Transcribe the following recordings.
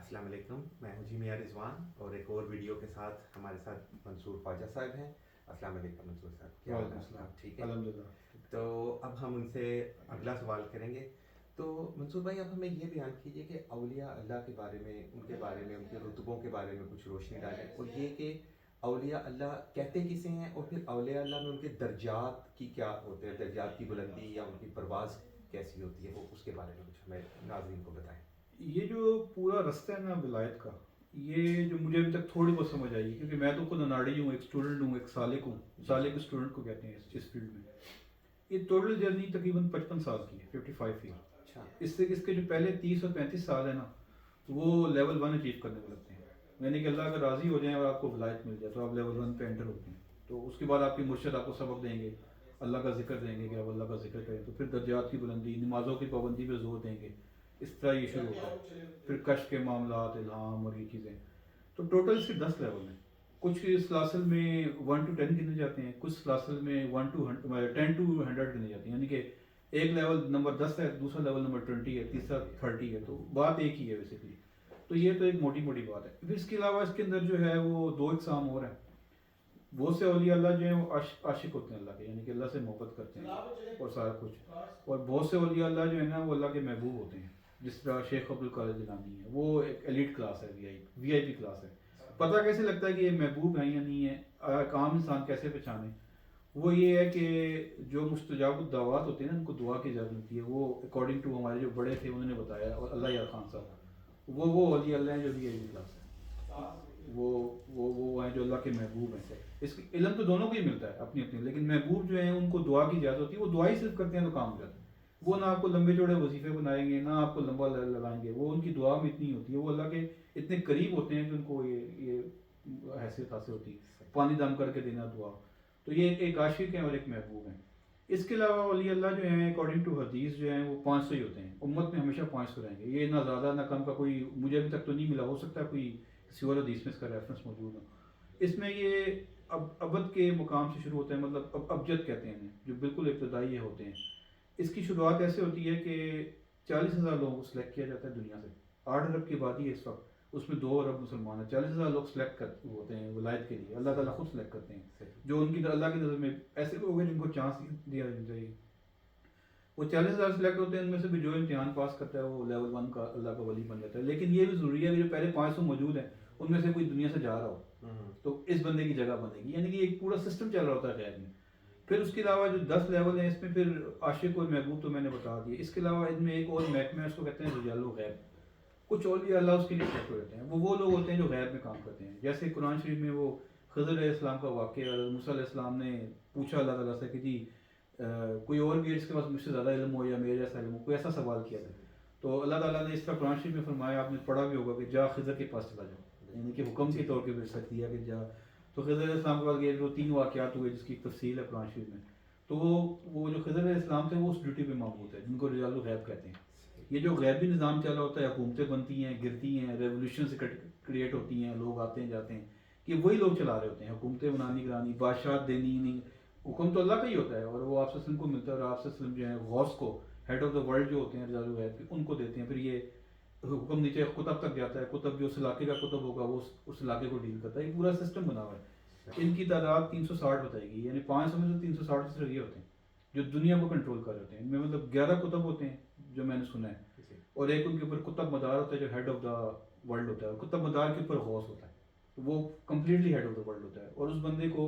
السلام علیکم، میں ہوں جی میاں رضوان اور ایک اور ویڈیو کے ساتھ ہمارے ساتھ منصور خواجہ صاحب ہیں۔ السلام علیکم منصور صاحب، کیا حال وعلیکم ہے السلام. آپ؟ ٹھیک ہے؟ الحمد للہ. تو اب ہم ان سے اگلا سوال کریں گے۔ تو منصور بھائی، اب ہمیں یہ بیان کیجیے کہ اولیاء اللہ کے بارے میں، ان کے بارے میں، ان کے رتبوں کے بارے میں کچھ روشنی ڈالیں، اور یہ کہ اولیاء اللہ کہتے کسے ہیں، اور پھر اولیاء اللہ میں ان کے درجات کی کیا ہوتے ہیں، درجات کی بلندی یا ان کی پرواز کیسی ہوتی ہے، وہ اس کے بارے میں کچھ ہمیں ناظرین کو بتائیں۔ یہ جو پورا رستہ ہے نا ولایت کا، یہ جو مجھے ابھی تک تھوڑی بہت سمجھ آئی، کیونکہ میں تو خود اناڑی ہوں، ایک اسٹوڈنٹ ہوں، ایک سالک ہوں. سالک اسٹوڈنٹ کو کہتے ہیں اس فیلڈ میں. یہ ٹوٹل جرنی تقریباً 55 سال کی ہے، 55 ایئر. اچھا، اس کے جو پہلے 30 اور 35 سال ہیں نا، وہ لیول 1 اچیو کرنے میں لگتے ہیں. یعنی کہ اللہ اگر راضی ہو جائیں اور آپ کو ولایت مل جائے تو آپ لیول 1 پہ انٹر ہوتے ہیں. تو اس کے بعد آپ کے مرشد آپ کو سبق دیں گے، اللہ کا ذکر دیں گے کہ آپ اللہ کا ذکر کریں. تو پھر درجات کی بلندی، نمازوں کی پابندی پہ زور دیں گے. اس طرح یہ شروع ہوتا ہے. پھر کشف کے معاملات، الہام اور یہ چیزیں. تو ٹوٹل اس کے 10 لیول ہیں. کچھ سلاسل میں 1 to 10 گنے جاتے ہیں، کچھ سلاسل میں 10 to 100 گنے جاتے ہیں. یعنی کہ ایک لیول نمبر 10 ہے، دوسرا لیول نمبر 20 ہے، تیسرا 30 ہے. تو بات ایک ہی ہے بیسکلی. تو یہ تو ایک موٹی موٹی بات ہے. پھر اس کے علاوہ اس کے اندر جو ہے وہ 2 اقسام اور ہیں. بہت سے اولیاء اللہ جو ہیں وہ عاشق ہوتے ہیں اللہ کے، یعنی کہ اللہ سے محبت کرتے ہیں اور سارا کچھ. اور بہت سے اولیاء اللہ جو ہیں نا وہ اللہ کے محبوب ہوتے ہیں. جس طرح شیخ عبدالقادر جیلانی ہے، وہ ایک ایلیٹ کلاس ہے، وی آئی پی کلاس ہے. پتہ کیسے لگتا ہے کہ یہ محبوب ہیں یا نہیں ہے، ایک عام انسان کیسے پہچانے؟ وہ یہ ہے کہ جو مستجاب الدعوات ہوتے ہیں نا، ان کو دعا کی اجازت ملتی ہے. وہ اکارڈنگ ٹو ہمارے جو بڑے تھے انہوں نے بتایا، اور اللہ یار خان صاحب وہ اولیاء اللہ ہیں جو وی آئی پی کلاس ہے. وہ ہیں جو اللہ کے محبوب ہیں. اس کی علم تو دونوں کو ہی ملتا ہے اپنی اپنی، لیکن محبوب جو ہیں ان کو دعا کی اجازت ہوتی ہے. وہ دعا ہی صرف کرتے ہیں تو کام ہو جاتا ہے. وہ نہ آپ کو لمبے چوڑے وظیفے بنائیں گے، نہ آپ کو لمبا لگائیں گے. وہ ان کی دعا میں اتنی ہوتی ہے، وہ اللہ کے اتنے قریب ہوتے ہیں کہ ان کو یہ حیثیت حاصل ہوتی ہے، پانی دم کر کے دینا دعا. تو یہ ایک عاشق ہیں اور ایک محبوب ہیں. اس کے علاوہ ولی اللہ جو ہیں اکارڈنگ ٹو حدیث جو ہیں وہ 500 ہی ہوتے ہیں. امت میں ہمیشہ 500 رہیں گے. یہ نہ زیادہ نہ کم کا کوئی مجھے ابھی تک تو نہیں ملا. ہو سکتا ہے کوئی کسی اور حدیث میں اس کا ریفرنس موجود ہو. اس میں یہ ابد کے مقام سے شروع ہوتا ہے، مطلب ابجد کہتے ہیں جو بالکل ابتدائی ہوتے ہیں. اس کی شروعات ایسے ہوتی ہے کہ 40,000 لوگوں کو سلیکٹ کیا جاتا ہے دنیا سے. 8 ارب کی آبادی ہے اس وقت، اس میں 2 ارب مسلمان ہیں. 40,000 لوگ سلیکٹ ہوتے ہیں ولایت کے لیے. اللہ تعالیٰ خود سلیکٹ کرتے ہیں جو ان کی اللہ کی نظر میں ایسے لوگ ہیں جن کو چانس دیا چاہیے. وہ 40,000 سلیکٹ ہوتے ہیں. ان میں سے بھی جو امتحان پاس کرتا ہے وہ لیول 1 کا اللہ کا ولی بن جاتا ہے. لیکن یہ بھی ضروری ہے کہ جو پہلے 500 موجود ہیں ان میں سے کوئی دنیا سے جا رہا ہو تو اس بندے کی جگہ بنے گی. یعنی کہ ایک پورا سسٹم چل رہا ہوتا ہے غیب میں. پھر اس کے علاوہ جو 10 لیول ہیں اس میں پھر عاشق اور محبوب تو میں نے بتا دیا. اس کے علاوہ ان میں ایک اور محکمہ ہے، اس کو کہتے ہیں رجال و غیب. کچھ اولیاء اللہ اس کے لیے سلیکٹ ہو جاتے ہیں. وہ لوگ ہوتے ہیں جو غیب میں کام کرتے ہیں. جیسے قرآن شریف میں وہ خضر علیہ السلام کا واقعہ، موسیٰ علیہ السلام نے پوچھا اللہ تعالیٰ سے کہ جی کوئی اور بھی ہے جس کے پاس مجھ سے زیادہ علم ہو یا میرے جیسا علم ہو، کوئی ایسا سوال کیا تھا. تو اللہ تعالیٰ نے اس طرح قرآن شریف میں فرمایا، آپ نے پڑھا بھی ہوگا کہ جا خضر کے پاس چلا جاؤ. یعنی کہ حکم کے طور پہ رسالت دیا کہ جا. تو خضر علیہ السلام کے پاس گئے. وہ 3 واقعات ہوئے جس کی تفصیل ہے قرآن شریف میں. تو وہ جو خضر علیہ السلام تھے وہ اس ڈیوٹی پہ معمور ہے جن کو رجال الغیب کہتے ہیں. یہ جو غیبی نظام چلا ہوتا ہے، حکومتیں بنتی ہیں، گرتی ہیں، ریولیوشن سے کریٹ ہوتی ہیں، لوگ آتے ہیں جاتے ہیں، کہ وہی لوگ چلا رہے ہوتے ہیں. حکومتیں بنانی کرانی، بادشاہت دینی نہیں، حکم تو اللہ کا ہی ہوتا ہے. اور وہ آپ صلی اللہ علیہ وسلم کو ملتا ہے، اور آپ صلی اللہ علیہ وسلم جو ہیں غوث کو، ہیڈ آف دا ورلڈ جو ہوتے ہیں رجال الغیب کے، ان کو دیتے ہیں. پھر یہ حکم نیچے کتب تک جاتا ہے. کتب جو اس علاقے کا کتب ہوگا وہ اس علاقے کو ڈیل کرتا ہے. ایک پورا سسٹم بنا ہوا ہے. ان کی تعداد 360 بتائے گی. یعنی 500 میں سے 360 صرف یہ ہوتے ہیں جو دنیا کو کنٹرول کر رہے ہوتے ہیں. ان میں مطلب 11 کتب ہوتے ہیں جو میں نے سنا ہے، اور ایک ان کے اوپر کتب مدار ہوتا ہے جو ہیڈ آف دا ورلڈ ہوتا ہے. اور کتب مدار کے اوپر غوث ہوتا ہے. تو وہ completely head of the world ہوتا ہے. اور اس بندے کو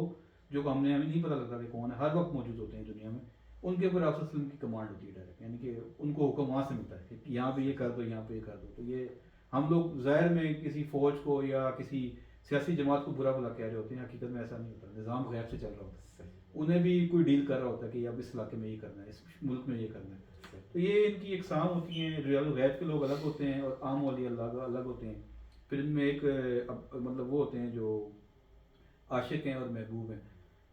جو ہمیں نہیں پتہ لگتا کہ کون ہے، ہر وقت موجود ہوتے ہیں دنیا میں. ان کے اوپر آپ صلی اللہ علیہ وسلم کی کمانڈ ہوتی ہے ڈائریکٹ. یعنی کہ ان کو حکم وہاں سے ملتا ہے کہ یہاں پہ یہ کر دو، یہاں پہ یہ کر دو. تو یہ ہم لوگ ظاہر میں کسی فوج کو یا کسی سیاسی جماعت کو برا بلا کہہ رہے ہوتے ہیں، حقیقت میں ایسا نہیں ہوتا. نظام غیب سے چل رہا ہوتا ہے. انہیں بھی کوئی ڈیل کر رہا ہوتا ہے کہ اب اس علاقے میں یہ کرنا ہے، اس ملک میں یہ کرنا ہے. تو یہ ان کی اقسام ہوتی ہیں. رجال الغیب کے لوگ الگ ہوتے ہیں اور عام اولیاء اللہ الگ ہوتے ہیں. پھر ان میں ایک مطلب وہ ہوتے ہیں جو عاشق ہیں اور محبوب ہیں.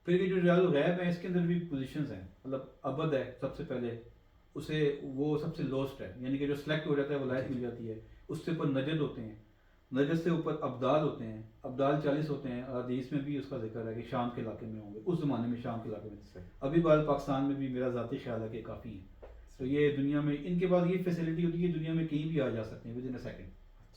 پھر یہ جو رجال الغیب ہیں اس کے اندر بھی پوزیشنز ہیں. مطلب ابد ہے سب سے پہلے، اسے وہ سب سے لوسٹ ہے. یعنی کہ جو سلیکٹ ہو جاتا ہے ولایت مل جاتی ہے. اس سے اوپر نجد ہوتے ہیں. نجد سے اوپر ابدال ہوتے ہیں. ابدال 40 ہوتے ہیں. حدیث میں بھی اس کا ذکر ہے کہ شام کے علاقے میں ہوں گے. اس زمانے میں شام کے علاقے میں، ابھی بال پاکستان میں بھی میرا ذاتی خیال ہے کہ کافی ہیں. تو یہ دنیا میں ان کے پاس یہ فیسلٹی ہوتی ہے کہ دنیا میں کہیں بھی آ جا سکتے ہیں ود ان اے سیکنڈ.